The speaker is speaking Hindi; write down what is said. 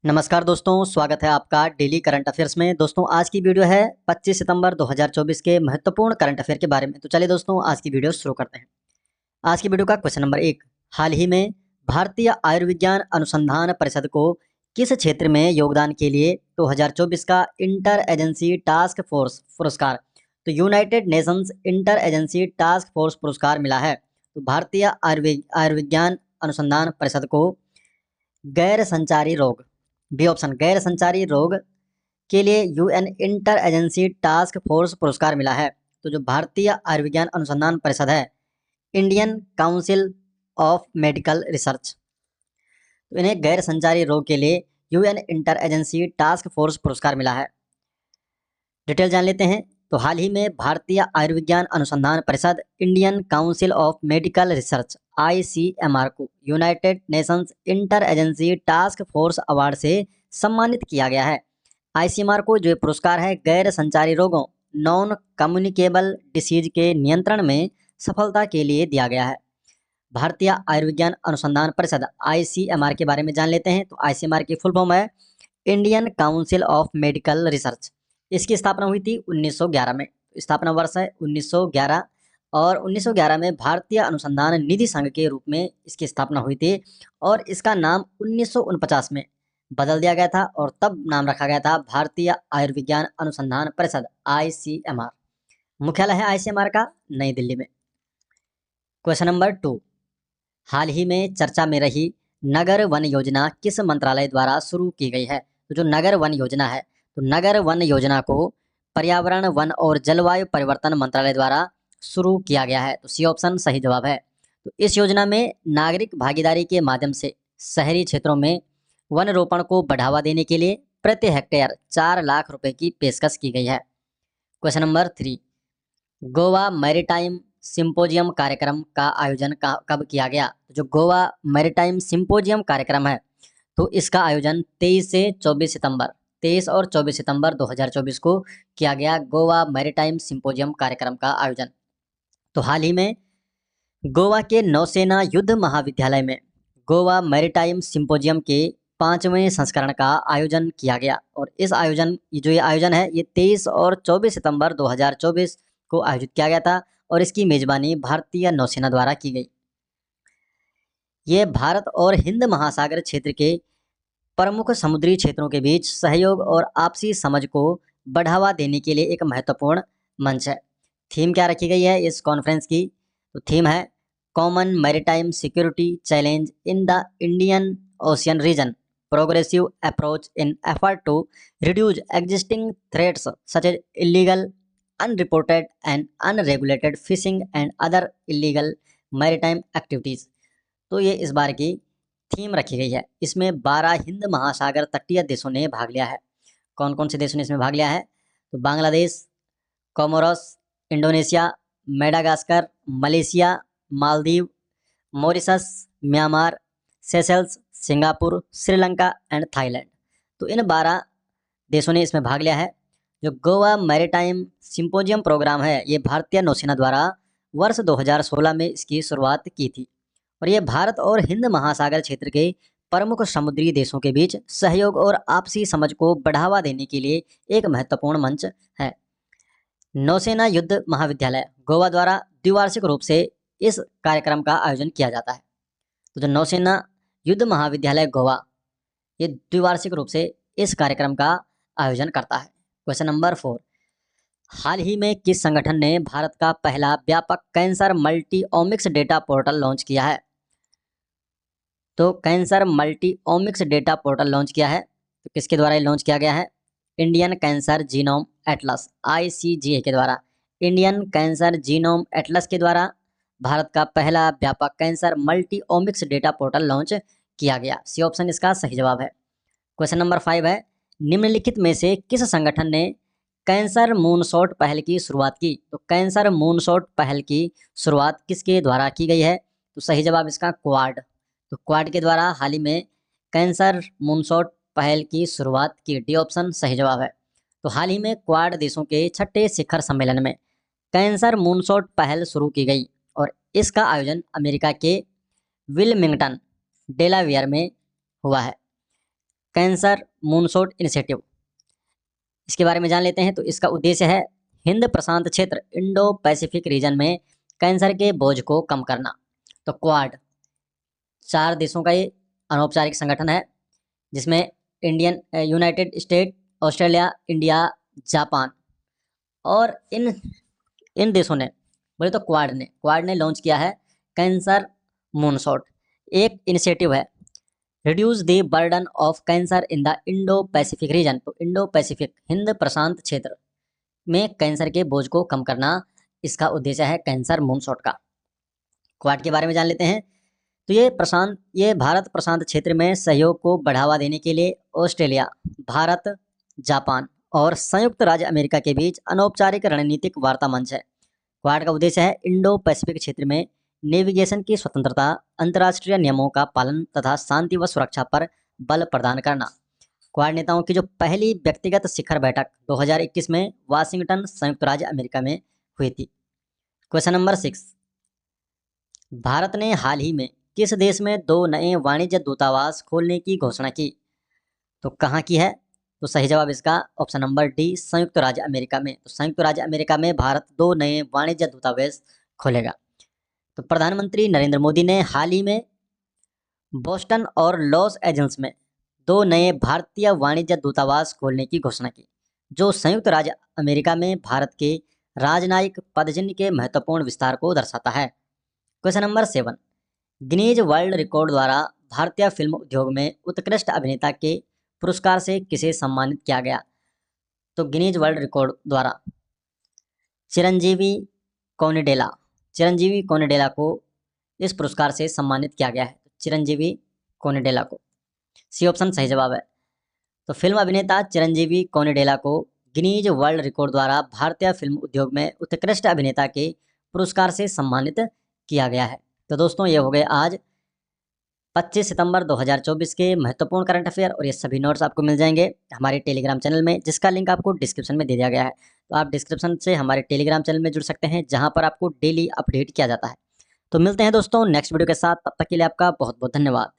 नमस्कार दोस्तों, स्वागत है आपका डेली करंट अफेयर्स में। दोस्तों आज की वीडियो है 25 सितंबर 2024 के महत्वपूर्ण करंट अफेयर के बारे में। तो चलिए दोस्तों आज की वीडियो शुरू करते हैं। आज की वीडियो का क्वेश्चन नंबर 1, हाल ही में भारतीय आयुर्विज्ञान अनुसंधान परिषद को किस क्षेत्र में योगदान के लिए 2024 का इंटर एजेंसी टास्क फोर्स पुरस्कार, तो United Nations Inter Agency Task force पुरस्कार मिला है। तो भारतीय आयुर्विज्ञान अनुसंधान परिषद को गैर संचारी रोग, बी ऑप्शन, गैर संचारी रोग के लिए UN inter Agency Task force पुरस्कार मिला है। तो जो भारतीय आयुर्विज्ञान अनुसंधान परिषद है, Indian Council of Medical research, तो इन्हें गैर संचारी रोग के लिए UN inter Agency Task force पुरस्कार मिला है। डिटेल जान लेते हैं। तो हाल ही में भारतीय आयुर्विज्ञान अनुसंधान परिषद Indian Council of Medical Research ICMR को United Nations Inter Agency Task Force award से सम्मानित किया गया है। आईसीएमआर को जो पुरस्कार है गैर संचारी रोगों, नॉन कम्युनिकेबल डिसीज के नियंत्रण में सफलता के लिए दिया गया है। भारतीय आयुर्विज्ञान अनुसंधान परिषद आईसीएमआर के बारे में जान लेते हैं। तो आईसीएमआर की फुल फॉर्म है Indian Council of Medical research. इसकी स्थापना हुई थी 1911 में। स्थापना वर्ष है 1911 और 1911 में भारतीय अनुसंधान निधि संघ के रूप में इसकी स्थापना हुई थी और इसका नाम 1949 में बदल दिया गया था और तब नाम रखा गया था भारतीय आयुर्विज्ञान अनुसंधान परिषद आईसीएमआर। मुख्यालय है आईसीएमआर का नई दिल्ली में। क्वेश्चन नंबर 2, हाल ही में चर्चा में रही नगर वन योजना किस मंत्रालय द्वारा शुरू की गई है। तो जो नगर वन योजना है, तो नगर वन योजना को पर्यावरण, वन और जलवायु परिवर्तन मंत्रालय द्वारा शुरू किया गया है। तो सी ऑप्शन सही जवाब है। तो इस योजना में नागरिक भागीदारी के माध्यम से शहरी क्षेत्रों में वन रोपण को बढ़ावा देने के लिए प्रति हेक्टेयर 4 लाख रुपए की पेशकश की गई है। Question number 3, Goa maritime symposium कार्यक्रम का आयोजन कब किया गया। जो गोवा मैरीटाइम सिंपोजियम कार्यक्रम है, तो इसका आयोजन 23 और 24 सितंबर 2024 को किया गया। गोवा मैरीटाइम सिंपोजियम कार्यक्रम का आयोजन। तो हाल ही में गोवा के नौसेना युद्ध महाविद्यालय में गोवा मैरीटाइम सिंपोजियम के 5वें संस्करण का आयोजन किया गया और इस आयोजन ये आयोजन है ये 23 और 24 सितंबर 2024 को आयोजित किया गया था और इसकी मेजबानी भारतीय नौसेना द्वारा की गई। ये भारत और हिंद महासागर क्षेत्र के प्रमुख समुद्री क्षेत्रों के बीच सहयोग और आपसी समझ को बढ़ावा देने के लिए एक महत्वपूर्ण मंच है। थीम क्या रखी गई है इस कॉन्फ्रेंस की? तो थीम है common maritime security challenge in the Indian ocean region, progressive approach in effort to reduce existing threats such as illegal, unreported and unregulated fishing and other illegal maritime activities। तो ये इस बार की थीम रखी गई है। इसमें 12 हिंद महासागर तटीय देशों ने भाग लिया है। कौन कौन से देशों ने इसमें भाग लिया है? तो Bangladesh, Comoros, Indonesia, Madagascar, Malaysia, Maldives, Mauritius, Myanmar, Seychelles, Singapore, Sri Lanka and Thailand. तो इन 12 देशों ने इसमें भाग लिया है। जो गोवा मैरीटाइम सिंपोजियम प्रोग्राम है ये भारतीय नौसेना द्वारा वर्ष 2016 में इसकी शुरुआत की थी और ये भारत और हिंद महासागर क्षेत्र के प्रमुख समुद्री देशों के बीच सहयोग और आपसी समझ को बढ़ावा देने के लिए एक महत्वपूर्ण मंच है। नौसेना युद्ध महाविद्यालय गोवा द्वारा द्विवार्षिक रूप से इस कार्यक्रम का आयोजन किया जाता है। तो जो नौसेना युद्ध महाविद्यालय गोवा ये द्विवार्षिक रूप से इस कार्यक्रम का आयोजन करता है। क्वेश्चन नंबर 4, हाल ही में किस संगठन ने भारत का पहला व्यापक cancer multi omics data portal launch किया है? तो cancer multi omics data portal launch किया है। तो किसके द्वारा ये लॉन्च किया गया है? Indian cancer genome Atlas ICGA के द्वारा। इंडियन कैंसर जीनोम एटलस के द्वारा भारत का पहला व्यापक cancer multi omics data portal launch किया गया। सी ऑप्शन इसका सही जवाब है। क्वेश्चन नंबर 5 है, निम्नलिखित में से किस संगठन ने कैंसर मूनशॉट पहल की शुरुआत की? तो कैंसर मूनशॉट पहल की शुरुआत किसके द्वारा की गई है? तो सही जवाब इसका क्वाड। तो क्वाड के द्वारा हाल ही में कैंसर मूनशॉट पहल की शुरुआत की। डी ऑप्शन सही जवाब है। तो हाल ही में क्वाड देशों के 6ठे शिखर सम्मेलन में कैंसर मूनशॉट पहल शुरू की गई और इसका आयोजन अमेरिका के विल्मिंगटन डेलावेयर में हुआ है। कैंसर मूनशॉट इनिशिएटिव, इसके बारे में जान लेते हैं। तो इसका उद्देश्य है हिंद प्रशांत क्षेत्र इंडो पैसिफिक रीजन में कैंसर के बोझ को कम करना। तो क्वाड 4 देशों का ये अनौपचारिक संगठन है, जिसमें United state, Australia, India, Japan और इन देशों ने, बोले तो क्वाड ने लॉन्च किया है कैंसर मूनशॉट। एक इनिशिएटिव है reduce the burden of cancer in the Indo Pacific region. तो इंडो पैसिफिक हिंद प्रशांत क्षेत्र में कैंसर के बोझ को कम करना, इसका उद्देश्य है कैंसर मूनशॉट का। क्वाड के बारे में जान लेते हैं। तो ये भारत प्रशांत क्षेत्र में सहयोग को बढ़ावा देने के लिए ऑस्ट्रेलिया, भारत, जापान और संयुक्त राज्य अमेरिका के बीच अनौपचारिक रणनीतिक वार्ता मंच है। क्वाड का उद्देश्य है इंडो पैसिफिक क्षेत्र में नेविगेशन की स्वतंत्रता, अंतर्राष्ट्रीय नियमों का पालन तथा शांति व सुरक्षा पर बल प्रदान करना। क्वाड नेताओं की जो पहली व्यक्तिगत शिखर बैठक 2021 में वाशिंगटन, संयुक्त राज्य अमेरिका में हुई थी। क्वेश्चन नंबर 6, भारत ने हाल ही में किस देश में 2 नए वाणिज्य दूतावास खोलने की घोषणा की? तो कहाँ की है? तो सही जवाब इसका ऑप्शन नंबर डी, संयुक्त राज्य अमेरिका में। तो संयुक्त राज्य अमेरिका में भारत 2 नए वाणिज्य दूतावास खोलेगा। तो प्रधानमंत्री नरेंद्र मोदी ने हाल ही में बोस्टन और लॉस एंजल्स में 2 नए भारतीय वाणिज्य दूतावास खोलने की घोषणा की, जो संयुक्त राज्य अमेरिका में भारत के राजनयिक पदचिह्न के महत्वपूर्ण विस्तार को दर्शाता है। Question number 7, Guinness world record द्वारा भारतीय फिल्म उद्योग में उत्कृष्ट अभिनेता के पुरस्कार से किसे सम्मानित किया गया? तो गिनीज वर्ल्ड रिकॉर्ड द्वारा चिरंजीवी कोनिडेला को इस पुरस्कार से सम्मानित किया गया है। चिरंजीवी कोनिडेला को, सी ऑप्शन सही जवाब है। तो फिल्म अभिनेता चिरंजीवी कोनिडेला को गिनीज वर्ल्ड रिकॉर्ड द्वारा भारतीय फिल्म उद्योग में उत्कृष्ट अभिनेता के पुरस्कार से सम्मानित किया गया है। तो दोस्तों, ये हो गए आज 25 सितंबर 2024 के महत्वपूर्ण करंट अफेयर, और ये सभी नोट्स आपको मिल जाएंगे हमारे टेलीग्राम चैनल में, जिसका लिंक आपको डिस्क्रिप्शन में दे दिया गया है। तो आप डिस्क्रिप्शन से हमारे टेलीग्राम चैनल में जुड़ सकते हैं, जहां पर आपको डेली अपडेट किया जाता है। तो मिलते हैं दोस्तों नेक्स्ट वीडियो के साथ, तब तक के लिए आपका बहुत बहुत धन्यवाद।